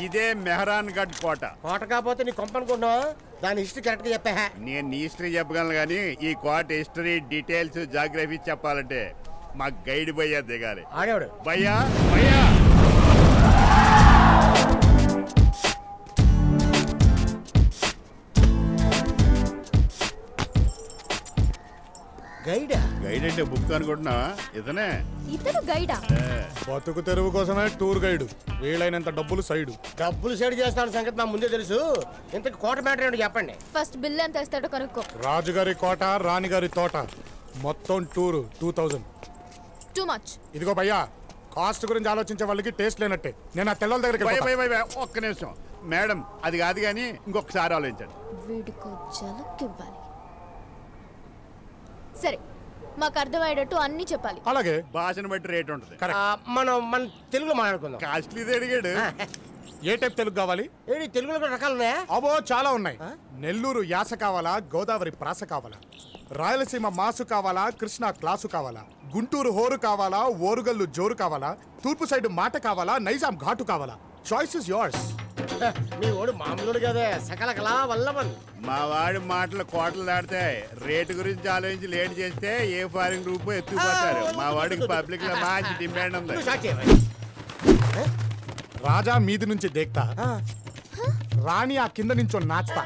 ఇదే మెహరాన్ గఢ్ కోట. కోట కాకపోతే నీ కొంప అనుకుంటున్నావా? దాని హిస్టరీ కరెక్ట్ గా చెప్పా. నేను నీ హిస్టరీ చెప్పగలను కానీ ఈ కోట హిస్టరీ డీటెయిల్స్ జాగ్రఫీ చెప్పాలంటే మా గైడ్ భయ్యా దిగాలి. ఆడేవాడు భయ్యా భయ్యా గైడా? గైడ్ అంటే బుక్ అనుకుంటున్నావా? ఇతను గైడా? బతుకు తెరువు కోసమే టూర్ గైడ్. వీలైనంత డబ్బులు సైడ్. డబ్బులు సైడ్ చేస్తాను సంగతి నాకు ముందే తెలుసు. ఇంతకు కోట మ్యాటర్ ఏంటో చెప్పండి. ఫస్ట్ బిల్ ఎంత వేస్తాడో కనుక్కో. రాజుగారి కోట, రాణిగారి తోట, మొత్తం టూర్ 2000. Too much. ఇదిగో భయ్యా, కాస్ట్ గురించి ఆలోచించే వాళ్ళకి టేస్ట్ లేనట్టే. నేను ఆ తెల్లల దగ్గరికి. ఒక్క నిమిషం మేడం, అది కాదు కానీ ఇంకొకసారి ఆలోచించండి. వీడికో జలక్కివ్వాలి. సరే, మాకు అర్థమయ్యేటట్టు అన్ని చెప్పాలి. అలాగే. భాషను బట్టి రేట్ ఉంటుంది. మన తెలుగులో మాట్లాడుకుందాం. కాస్ట్లీది అడిగాడు. ఏ టైప్ తెలుగు కావాలి? తెలుగులో కూడా రకాలు ఉన్నాయా? అబో చాలా ఉన్నాయి. నెల్లూరు యాస కావాలా, గోదావరి ప్రాస కావాలా, రాయలసీమ మాసు కావాలా, కృష్ణా క్లాసు కావాలా, గుంటూరు హోరు కావాలా, ఓరుగల్లు జోరు కావాలా, తూర్పు సైడ్ మాట కావాలా, నైజాం ఘాటు కావాలా? Choice is yours. మీ వాడు మామూలు కదే, సకల కళా వల్లవన్. మా వాడి మాటలు కోటలు దాడతాయి. రేటు గురించి ఆలోచించి లేట్ చేస్తే ఏ ఫారిన్ గ్రూప్ ఎత్తుకుపోతారు. మా వాడికి పబ్లిక్ లో మంచి డిమాండ్ ఉంది. రాజా మీది నుంచి దేక్తా, రాణి ఆ కింద నుంచో నాచుతా.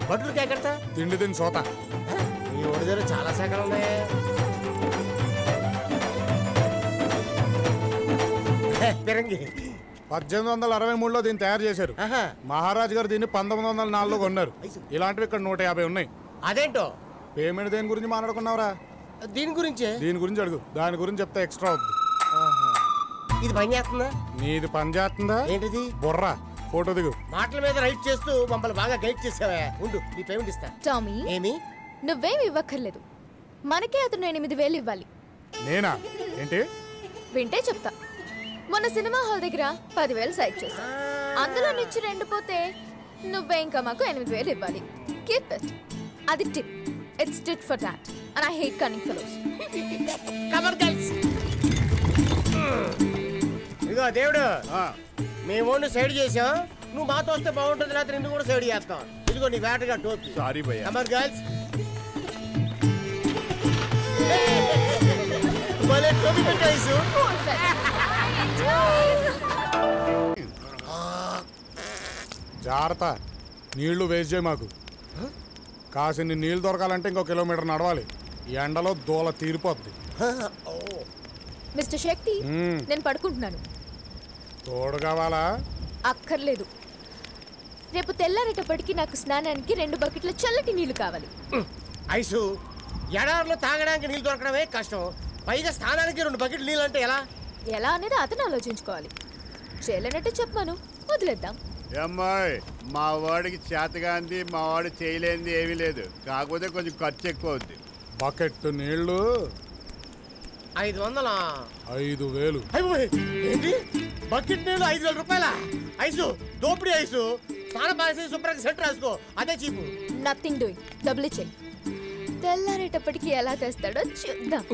బట్టలు కేకడతా, తిండి తిని సోతా. మీ వాడి దగ్గర చాలా శాఖలు ఉన్నాయి. 1863లో దీన్ని తయారు చేశారు. మహారాజ్ గారు దీన్ని 1904లో కొన్నారు. ఇలాంటివి ఇక్కడ 150 ఉన్నాయి. అదేంటో పేమెంట్ దేని గురించి మాట్లాడుకున్నావురా? దీని గురించి అడుగు. దాని గురించి చెప్తే ఎక్స్ట్రా అవుతుంది. ఇది పని చేస్తుందా? నీది పని చేస్తుందా? ఏంటిది? బొర్రా, ఫోటో దిగు. మాటల మీద రైట్ చేస్తూ మమ్మల్ని బాగా గైడ్ చేసావా. ఉండు, నీ పేమెంట్ ఇస్తా. టామీ, ఏమి? నువ్వేమి ఇవ్వక్కర్లేదు. మనకే అతను 8000 ఇవ్వాలి. నేనా? ఏంటి? వింటే చెప్తా. మొన్న సినిమా హాల్ దగ్గర 10,000 సైడ్ చేశా. అందులో నుంచి 2 పోతే నువ్వే ఇంకా మాకు 8,000 ఇవ్వాలి. Keep it. అది tip. It's tit for tat. And I hate cunning fellows. Come on guys. ఇదిగో దేవుడు, మేము ఓన్లీ సైడ్ చేసాం. నువ్వు మాతో వస్తే బాగుంటుంది, రాత్రి నిన్ను కూడా సైడ్ చేస్తాం. ఇదిగో నీ వేటగా టోపీ. సారీ భయ్యా. Come on guys. భలే టోపీ పెట్టేసు. జాగ్రత్త, నీళ్లు వేస్ట్ చేయ మాకు. కాసిన్ని నీళ్లు దొరకాలంటే ఇంకో కిలోమీటర్ నడవాలి. ఎండలో దూల తీరిపోద్ది. మిస్టర్ శక్తి, నేను పడుకుంటున్నాను. తోడు కావాలా? అక్కర్లేదు. రేపు తెల్లారేటప్పటికి నాకు స్నానానికి 2 బకెట్ల చల్లటి నీళ్లు కావాలి. ఐసు, ఎడారిలో తాగడానికి నీళ్ళు దొరకడమే కష్టం, పైగా స్నానానికి 2 బకెట్లు నీళ్ళు అంటే ఎలా? ఎలా అనేది అతను ఆలోచించుకోవాలి. చేయలేనట్టు చెప్పాను, వదిలేద్దాం. అమ్మాయి, మా వాడికి చేతగాంది, మా వాడు చేయలేనిది ఏమీ లేదు. కాకపోతే కొంచెం ఖర్చు ఎక్కువ అవుద్ది. బకెట్ నీళ్లు 500. 5,000. ఏంటి? బకెట్ నీళ్ళు 5,000 రూపాయల? ఐసు, దోపిడి ఐసు. స్నానం బాగా శుభ్రంగా సెంటర్ రాసుకో, అదే చీపు. Nothing doing. డబ్బులు ఇచ్చేయి. తెల్లారేటప్పటికి ఎలా తెస్తాడో చూద్దాం.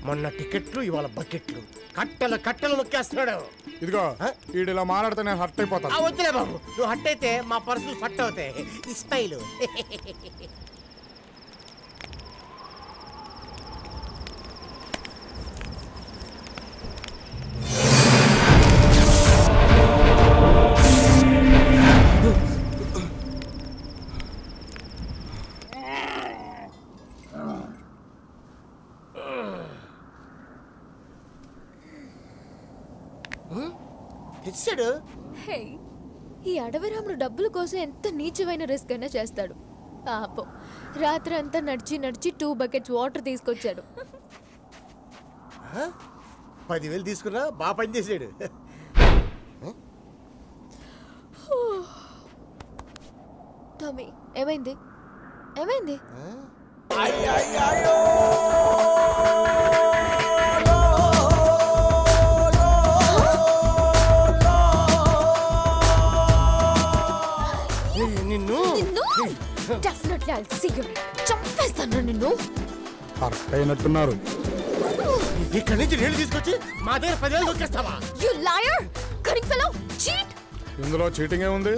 మొన్న టికెట్లు, ఇవాళ బకెట్లు. కట్టలు నొక్కేస్తున్నాడు. ఇదిగో, వీడిలా మాట్లాడితే నేను హర్ట్ అయిపోతాను. వద్దులే బాబు, నువ్వు హట్ అయితే మా పర్సులు ఫట్ అవుతాయి. ఇస్మైలు. హే, ఈ అడవిరాముడు డబ్బుల కోసం ఎంత నీచమైన రిస్క్ అయినా చేస్తాడు. పాపం రాత్రి అంతా నడిచి 2 బకెట్స్ వాటర్ తీసుకొచ్చాడు. 10,000 తీసుకున్నా బాగా పని చేసాడు. టామీ, ఏమైంది? Definitely I'll see you. చంపేస్తాను నిన్ను. హర్ట్ అయినట్టున్నారు. ఇక్కడి నుంచి నీళ్లు తీసుకొచ్చి మా దగ్గర 10,000 దొరికేస్తావా? You liar! Cunning fellow! Cheat! ఇందులో చీటింగ్ ఏముంది?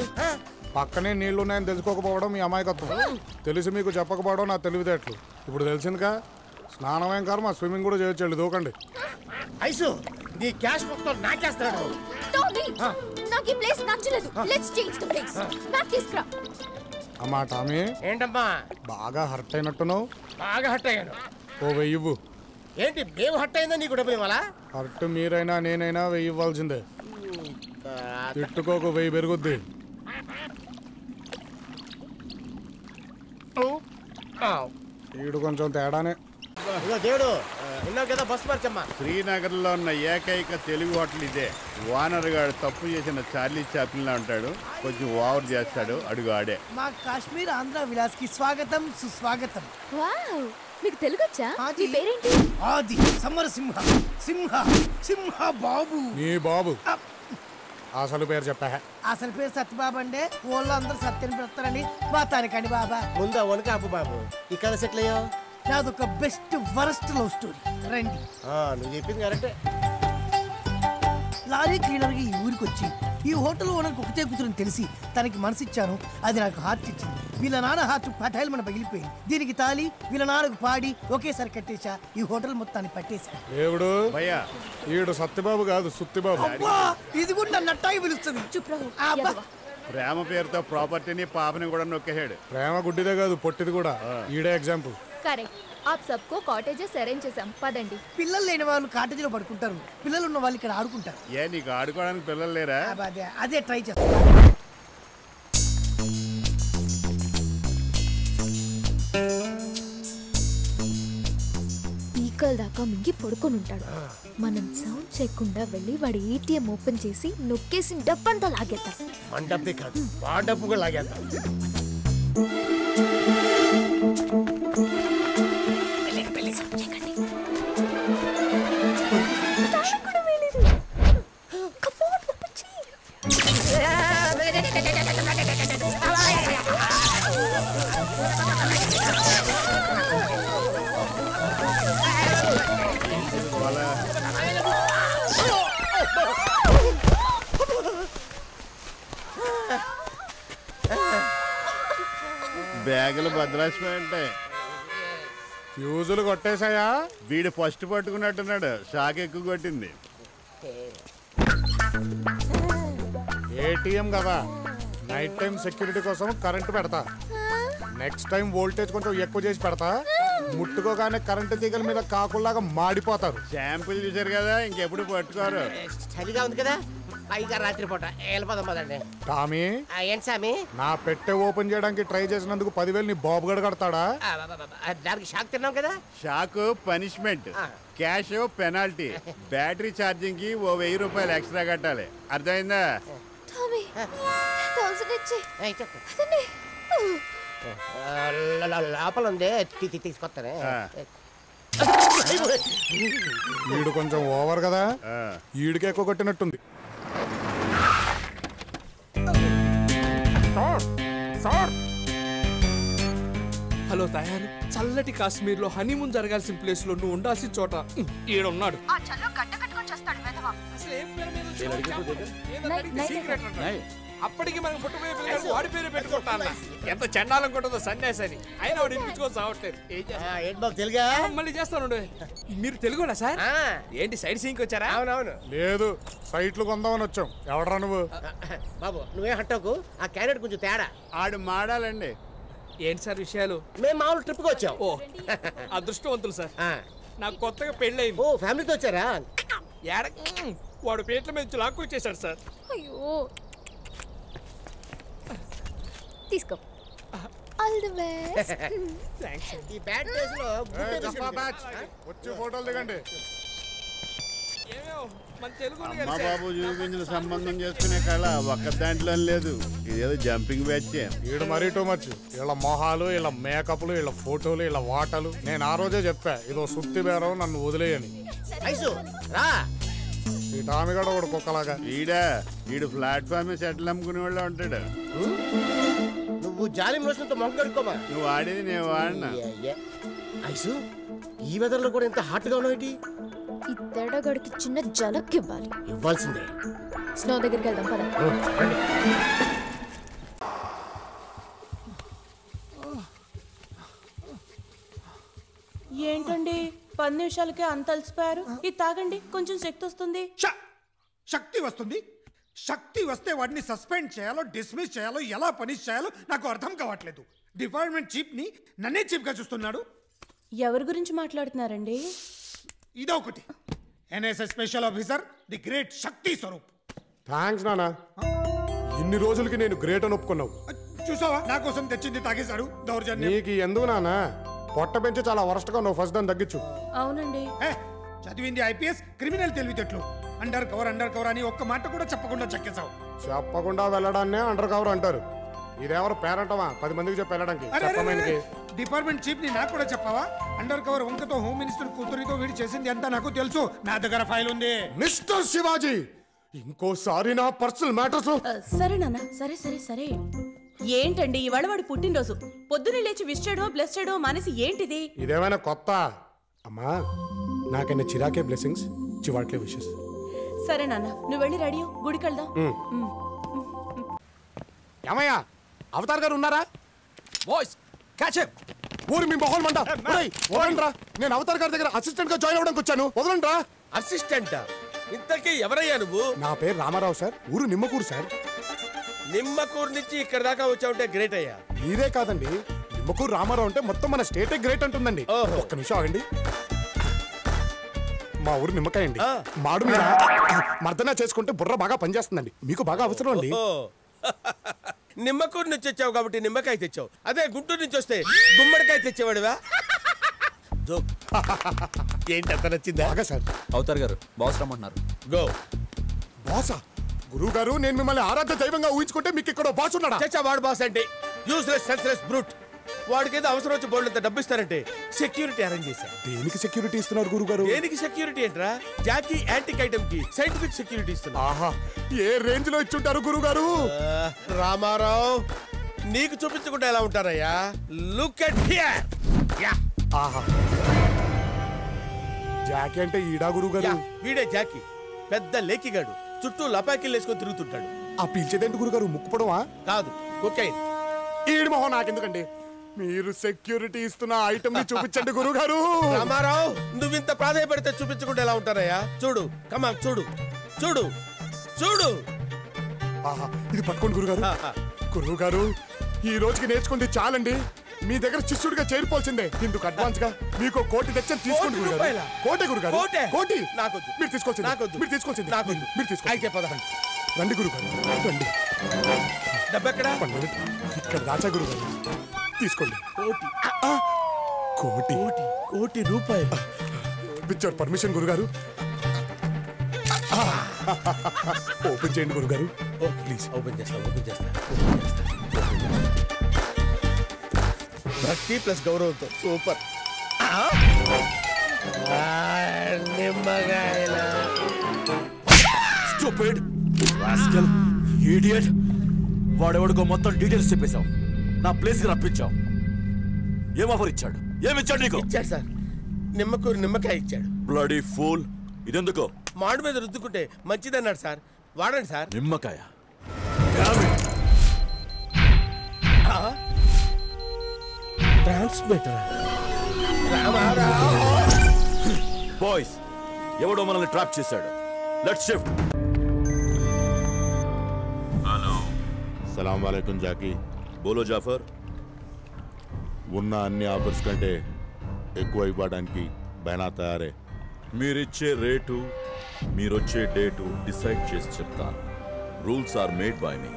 పక్కనే నీళ్లు ఉన్నాయని తెలుసుకోకపోవడం మీ అమాయకత్వం. తెలిసి మీకు చెప్పకపోవడం నా తెలివితేటలు. ఇప్పుడు తెలిసిందిగా స్నానమేం కర్మ, స్విమ్మింగ్ కూడా చేయొచ్చు. దూకండి. ఐసు నీ క్యాష్ మొత్తం నాకేస్తాడు. Tommy! నాకు ఈ ప్లేస్ నచ్చలేదు. Let's change the place. నాకు తీసుకురా. అమ్మా టామీ, ఏంటమ్మా బాగా హర్ట్ అయినట్టున్నావు. బాగా హట్ అయ్యాను. ఓ 1000 ఇవ్వు. ఏంటి మేము హట్ అయిందా నీకు డబ్బులు ఇవ్వాలా? హర్ట్ మీరైనా నేనైనా 1000 ఇవ్వాల్సిందే. తిట్టుకోకు, 1000 పెరుగుద్ది. ఈడు కొంచెం తేడానే. ఇదిగో దేవుడు విన్నావు కదా, బస్ మార్చమ్మా. శ్రీనగర్ లో ఉన్న ఏకైక తెలుగు హోటల్ ఇదే. ఓనర్ గారు తప్పు చేసిన చార్లీ చాప్లిన్ లా ఉంటాడు, కొంచెం ఓవర్ చేస్తాడు. అడుగు ఆడే. మా కాశ్మీర్ ఆంధ్ర విలాస్ కి స్వాగతం సుస్వాగతం. వావ్! మీకు తెలుగు వచ్చా? ఆది. మీ పేరేంటి? ఆది సమరసింహ సింహ సింహ బాబు. నీ బాబు అసలు పేరు చెప్పా. అసలు పేరు సత్యబాబు అండి. ఊళ్ళో అందరూ సత్యని పెడతారని మాతానికండి బాబా. ముందా వనకాపు బాబు, ఈ కథ సెటిల్ అయ్యో. నాదొక బెస్ట్ వరస్ట్ లవ్ స్టోరీ. రండి. నువ్వు చెప్పింది కరెక్టే. లారీ క్లీనర్ గా ఈ ఊరికి వచ్చి ఈ హోటల్ ఓనర్కి ఒకటే కూతురని తెలిసి తనకి మనసిచ్చాను. అది నాకు హార్ట్ ఇచ్చింది. వీళ్ళ నాన్న హార్ట్ పటాయిలు మన పగిలిపోయింది. దీనికి తాలి వీళ్ళ నాన్నకు పాడి ఒకేసారి కట్టేశా. ఈ హోటల్ మొత్తాన్ని పట్టేశా. దేవుడు భయ్యా, ఈడు సత్యబాబు కాదు సుత్తిబాబు. అబ్బా ఇది కూడా నన్ను అట్టాగి పిలుస్తుంది. చుప్ రహో. అబ్బా. యాదవ. ప్రేమ పేరుతో ప్రాపర్టీని పాపని కూడా నొక్కేసాడు. ప్రేమ గుడ్డిదే కాదు పొట్టిది కూడా. ఈడే ఎగ్జాంపుల్. కరెక్ట్. आप सबको కాటేజెస్ అరేంజ్ చేసాం. పదండి. పిల్లలు లేని వాళ్ళు కాటేజీలో పడుకుంటారు. పిల్లలు ఉన్న వాళ్ళు ఇక్కడ ఆడుకుంటారు. ఏ నీకు ఆడుకోవడానికి పిల్లలు లేరా? అదే ట్రై చేస్తాను. ఈకల్ దాకా మింగి పడుకొని ఉంటాడు. మనం సౌండ్ చేయకుండా వెళ్ళి వాడి ఏటీఎం ఓపెన్ చేసి నొక్కేసి డబ్బంతా లాగేద్దాం. మన డబ్బే కాదు, మా డబ్బు కూడా లాగేద్దాం. బ్యాగులు భద్రాసిపోయి ఫ్యూజులు కొట్టేశాయా? వీడు ఫస్ట్ పట్టుకున్నట్టున్నాడు. షాక్ ఎక్కువ కొట్టింది. ఏటీఎం కదా, నైట్ టైం సెక్యూరిటీ కోసం కరెంటు పెడతా. నెక్స్ట్ టైం వోల్టేజ్ కొంచెం ఎక్కువ చేసి పెడతా. ముట్టుకోగానే కరెంటు తీగల మీద కాకుల్లాగా మాడిపోతారు. శాంపుల్ చూసారు కదా, ఇంకెప్పుడు పట్టుకోరు. చలిగా ఉంది కదా, పైగా రాత్రి పూట వెళ్ళిపోదాం పదండి. టామీ, ఏంటి సామి? నా పెట్టె ఓపెన్ చేయడానికి ట్రై చేసినందుకు 10,000 నీ బాబు గడ కడతాడా? దానికి షాక్ తిన్నాం కదా. Shock punishment, cash penalty. Battery charging కి ఓ 1000 రూపాయలు ఎక్స్ట్రా కట్టాలి. అర్థమైందా? టామీ, 1000 ఇచ్చి. చెప్పు. అదండి. లోపల ఉంది, తీసుకొస్తానే. ఈడు కొంచెం ఓవర్ కదా, ఈడికి ఎక్కువ కొట్టినట్టుంది. హలో తయారు. చల్లటి కాశ్మీర్ లో హనీమూన్ జరగాల్సిన ప్లేస్ లో నువ్వు ఉండాల్సిన చోట ఈడున్నాడు. అప్పటికి మనం పుట్టబోయే పిల్లలు వాడి పేరు పెట్టుకుంటా. ఎంత చండాలం కొట్టదో సన్యాసని. అయినా వాడు ఇంపించుకొని సావట్లేదు. ఏంటి బాబు తెలుగా? మళ్ళీ చేస్తాను. మీరు తెలుగునా సార్? ఏంటి సైడ్ సీన్కి వచ్చారా? అవునవును. లేదు, సైట్లు కొందామని వచ్చాం. ఎవడరా నువ్వు? బాబు నువ్వే హట్టకు, ఆ క్యాండిడేట్ కొంచెం తేడా. ఆడు మాడాలండి. ఏంటి సార్ విషయాలు? మేము మామూలు ట్రిప్కి వచ్చాం. ఓ అదృష్టవంతులు సార్. నాకు కొత్తగా పెళ్ళయింది. ఓ ఫ్యామిలీతో వచ్చారా? వాడు పేట్ల మీద లాక్కు వచ్చేసాడు సార్. అయ్యో, తీసుకో. All the best. థాంక్స్. ఈ బ్యాడ్ ప్లేస్ లో వచ్చి ఫోటోలు దిగండి. ఏమేవ్ మన తెలుగు అమ్మ బాబు చూపించిన సంబంధం చేసుకునే కళ ఒక్క దాంట్లో లేదు. ఇదేదో జంపింగ్ బ్యాచ్. ఈడు మరీ టూ మచ్. వీళ్ళ మొహాలు, వీళ్ళ మేకప్లు, వీళ్ళ ఫోటోలు, వీళ్ళ వాటలు. నేను ఆ రోజే చెప్పా ఇదో సుత్తి బేరం, నన్ను వదిలేయని. ఐసు రా. ఈ టామీ గడ ఒకడు కుక్కలాగా. వీడు ప్లాట్ఫామ్ సెటిల్ అమ్ముకునే వాళ్ళు ఉంటాడు. నువ్వు జాలి మోషన్తో మొక్క కడుక్కోమా. నువ్వు ఆడేది నేను వాడినా. ఐసు ఈ వెదర్ లో కూడా ఎంత హాట్ గా ఉన్నావు. ఈ తేడాగడికి చిన్న జలక్ ఇవ్వాలి. ఇవ్వాల్సిందే. స్నో దగ్గరికి వెళ్దాం పద. ఏంటండి 10 నిమిషాలకే అంత అలసిపోయారు? ఇది తాగండి, కొంచెం శక్తి వస్తుంది. శక్తి వస్తుంది. శక్తి వస్తే వాడిని సస్పెండ్ చేయాలో డిస్మిస్ చేయాలో ఎలా పనిష్ చేయాలో నాకు అర్థం కావట్లేదు. డిపార్ట్మెంట్ చీఫ్ ని నన్నే చీఫ్ గా చూస్తున్నాడు. ఎవరి గురించి మాట్లాడుతున్నారండి? ఇదొకటి. NSS special officer the great Shakti Swaroop. Thanks నానా, ఇన్ని రోజులకి నేను గ్రేట్ అని ఒప్పుకున్నావు. చూసావా, నా కోసం తెచ్చింది తాగేశాడు. దౌర్జన్యం. నీకు ఎందుకు నానా? పొట్ట పెంచి చాలా వరస్ట్గా నువ్వు ఫస్ట్ దాన్ని తగ్గించు. అవునండి. చదివింది ఐపీఎస్, క్రిమినల్ తెలివితేటలు. అండర్ కవర్ అని ఒక్క మాట కూడా చెప్పకుండా చెక్కేశావు. చెప్పకుండా వెళ్ళడాన్నే అండర్ కవర్ అంటారు. ఇదెవరు పేరంటమా 10 మందికి చెప్పి వెళ్ళడానికి? డిపార్ట్మెంట్ చీఫ్ ని నాకు కూడా చెప్పావా? అండర్ కవర్ వంకతో హోమ్ మినిస్టర్ కూతురితో వీడి చేసింది ఎంత నాకు తెలుసు. నా దగ్గర ఫైల్ ఉంది. మిస్టర్ శివాజీ, ఇంకోసారి నా పర్సనల్ మ్యాటర్స్. సరే నాన్న, సరే సరే సరే. ఏంటండి ఇవాళ వాడి పుట్టినరోజు, పొద్దున్నే లేచి విష్ చేయడమో బ్లెస్ చేయడమో మానేసి ఏంటిది? ఇదేమైనా కొత్త? అమ్మా, నాకైనా చిరాకే బ్లెస్సింగ్స్, చివాట్లే విషెస్. సరే నాన్న, నువ్వు వెళ్ళి రెడీ గుడికి వెళ్దాం. ఏమయ్యా, అవతార్ గారు ఉన్నారా? Boys catch him. ఊరి మీ మొహల్ మంట. వదలండ్రా, నేను అవతార్ గారి దగ్గర అసిస్టెంట్ గా జాయిన్ అవ్వడానికి వచ్చాను. వదలండ్రా. అసిస్టెంట్? ఇంతకీ ఎవరయ్యా నువ్వు? నా పేరు రామారావు సార్, ఊరు నిమ్మకూరు సార్. నిమ్మకూరు నుంచి ఇక్కడ దాకా వచ్చావుంటే గ్రేట్ అయ్యా. మీరే కాదండి, నిమ్మకూరు రామారావు అంటే మొత్తం మన స్టేటే గ్రేట్ అంటుందండి. ఒక్క నిమిషం ఆగండి. మా ఊరు నిమ్మకాయ అండి. మాడు మీద మర్దన చేసుకుంటే బుర్ర బాగా పనిచేస్తుందండి. మీకు బాగా అవసరం అండి. నిమ్మకూరు నుంచి వచ్చావు కాబట్టి నిమ్మకాయ తెచ్చావు. అదే గుంటూరు నుంచి వస్తే గుమ్మడికాయ తెచ్చేవాడివా? ఏంటి అంత నచ్చిందా? బాగా సార్. అవతార్ గారు బాస్ రమ్మంటున్నారు. గో. బాసా? గురువు గారు, నేను మిమ్మల్ని ఆరాధ్య దైవంగా ఊహించుకుంటే మీకు ఇక్కడ బాస్ ఉన్నాడా? చచ్చా, వాడు బాస్ అంటే యూస్లెస్ సెన్స్లెస్ బ్రూట్. వాడికి ఏదో అవసరం వచ్చి బోర్డు డబ్బు ఇస్తారంటే సెక్యూరిటీ అరేంజ్ చేశారు. దేనికి సెక్యూరిటీ ఇస్తున్నారు గురువు గారు? దేనికి సెక్యూరిటీ ఏంట్రా? జాకీ యాంటిక్ ఐటమ్ కి సైంటిఫిక్ సెక్యూరిటీ ఇస్తున్నారు. ఆహా, ఏ రేంజ్ లో ఇచ్చుంటారు గురువు గారు? రామారావు, నీకు చూపించకుండా ఎలా ఉంటారయ్యా? Look at here. యా. ఆహా, జాకీ అంటే ఈడా గురువు గారు? వీడే జాకీ, పెద్ద లేకిగాడు, చుట్టూ లపాకిలు వేసుకొని తిరుగుతుంటాడు. ఆ పీల్చేదేంటి గురుగారు? ముక్కుపడవా? కాదు, కొకైన్. ఈడి మొహం నాకెందుకండి? మీరు సెక్యూరిటీ ఇస్తున్న ఐటమ్ ని చూపించండి గురుగారు. రామారావు, నువ్వు ఇంత ప్రాధాన్యపడితే చూపించకుండా ఎలా ఉంటారయ్యా? చూడు, కమా, చూడు చూడు చూడు. ఆహా, ఇది పట్టుకోండి గురుగారు. గురువు గారు, ఈ రోజుకి నేర్చుకుంది చాలండి. మీ దగ్గర శిష్యుడిగా చేరిపోవాల్సిందే. ఇందుకు అడ్వాన్స్ గా మీకు 1 కోటి తెచ్చని తీసుకోండి గురుగారు. కోటి గురుగారు, కోటి. నాకొద్దు. మీరు తీసుకోవాల్సింది. నాకొద్దు. మీరు తీసుకోవాల్సింది. నాకొద్దు. మీరు తీసుకోండి. అయితే పదహండి. రండి గురుగారు, రండి. డబ్బెక్కడా? ఇక్కడ దాచా గురుగారు, తీసుకోండి. కోటి. కోటి. కోటి రూపాయలు. విత్ పర్మిషన్ గురుగారు. ఓపెన్ చేయండి గురుగారు, ప్లీజ్. ఓపెన్ చేస్తా. భక్తి ప్లస్ గౌరవంతో సూపర్. Stupid rascal, idiot. వాడెవడికో మొత్తం డీటెయిల్స్ చెప్పేశావు, నా ప్లేస్ కి రప్పించావు. ఏం ఆఫర్ ఇచ్చాడు? ఏమిచ్చాడు నీకు? ఇచ్చాడు సార్, నిమ్మకూరు నిమ్మకాయ ఇచ్చాడు. Bloody fool. ఇదెందుకో? మాడు మీద రుద్దుకుంటే మంచిదన్నాడు సార్. వాడండి సార్. నిమ్మకాయ. ట్రాన్స్మిటర్. బాయ్స్, ఎవడో మనల్ని ట్రాప్ చేశాడు. Let's shift. హలో, సలాం వాలేకుం జాకీ. బోలో జాఫర్. ఉన్న అన్ని ఆఫర్స్ కంటే ఎక్కువ ఇవ్వడానికి బైనా తయారే. మీరిచ్చే రేటు, మీరొచ్చే డేటు డిసైడ్ చేసి చెప్తాను. Rules are made by me,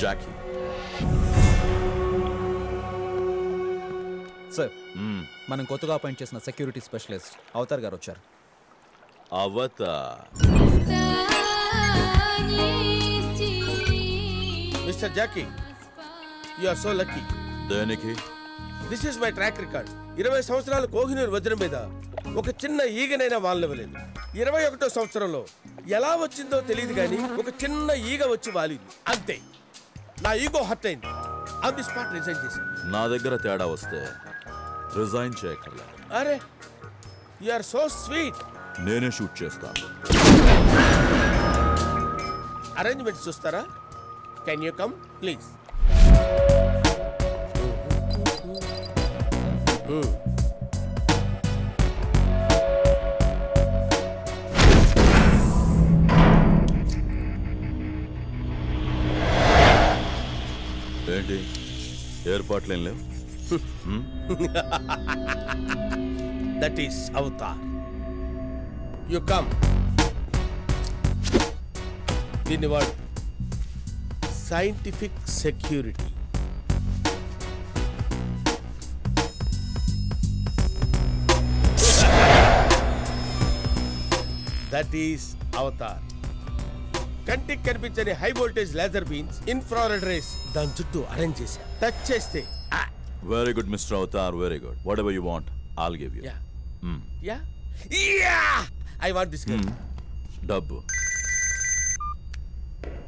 Jackie. Sir, మనం కొత్తగా అపాయింట్ చేసిన సెక్యూరిటీ స్పెషలిస్ట్ అవతార్ గారు వచ్చారు. Avatar. Mister Jackie, you are so lucky. దేనికి? This is my track record. 20 సంవత్సరాలు కోహినూర్ వజ్రం మీద ఒక చిన్న ఈగనైనా వాలనివ్వలేదు. 21వ సంవత్సరంలో ఎలా వచ్చిందో తెలియదు కానీ ఒక చిన్న ఈగ వచ్చి వాలింది, అంతే. నా ఈగో హర్ట్ అయింది. ఆన్ ది స్పాట్ రిజైన్ చేశాను. నా దగ్గర తేడా వస్తే రిజైన్ చేయక్కర్లేదు. అరే, యు ఆర్ సో స్వీట్. నేనే షూట్ చేస్తాను. అరేంజ్మెంట్స్ చూస్తారా? Can you come please? ఏంటి ఏర్పాట్లేం లేవు? That is Avatar. You come. దీన్ని వాడు scientific security. That is Avatar. కంటికి కనిపించని high voltage laser beans, infrared race దాని చుట్టూ అరేంజ్ చేశా. టచ్ చేస్తే very good mister Avatar, very good. What ever you want I'll give you. I want this. డబ్బు